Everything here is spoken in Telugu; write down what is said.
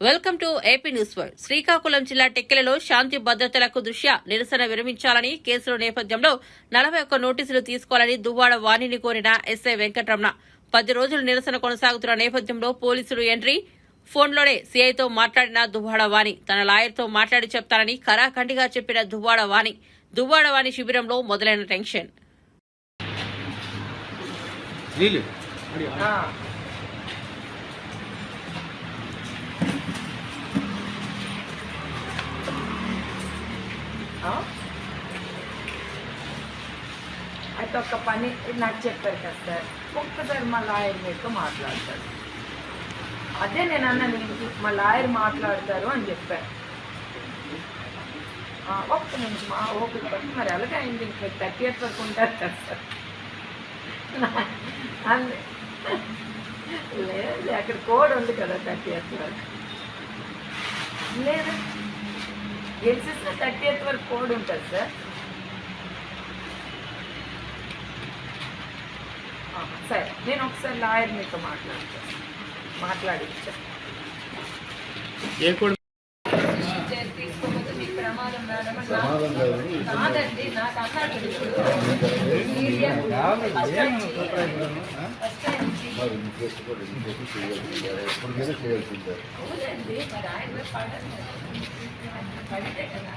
Welcome to AP news world. Srikakulam జిల్లా టెక్కెలలో శాంతి భద్రతలకు దృష్ట్యా నిరసన విరమించాలని కేసుల నేపథ్యంలో 41 నోటీసులు తీసుకోవాలని దువ్వాడ వాణిని కోరిన ఎస్ఐ వెంకటరమణ 10 రోజులు నిరసన కొనసాగుతున్న నేపథ్యంలో పోలీసులు ఎంట్రీ. ఫోన్లోనే సీఐతో మాట్లాడిన దువ్వాడ వాణి తన లాయర్తో మాట్లాడి చెప్తానని ఖరాఖండిగా చెప్పిన దువ్వాడ వాణి శిబిరంలో మొదలైన టెన్షన్. అయితే ఒక పని నాకు చెప్పారు కదా సార్, ఒక్కసారి మా లాయర్ మీతో మాట్లాడతాడు. అదే నేను అన్న నేను మా లాయర్ మాట్లాడతారు అని చెప్పాను. ఒక్క నిమిషం ఓపిక పట్టి మరి అలాగే అయింది. ఇంక 30th వరకు ఉంటారు కదా సార్. అంతే లేదు, అక్కడ కోడ్ ఉంది కదా 30th వరకు. లేదు ఎన్సిస్లో 30th వరకు కోడ్ ఉంటుంది సార్. సరే నేను ఒకసారి లాయర్ మీతో మాట్లాడించాను. తీసుకోకపోతే మీకు ప్రమాదం మేడం కాదండి, నాకు అన్నాడు అవునండి. మరి ఆయన పడితే కదా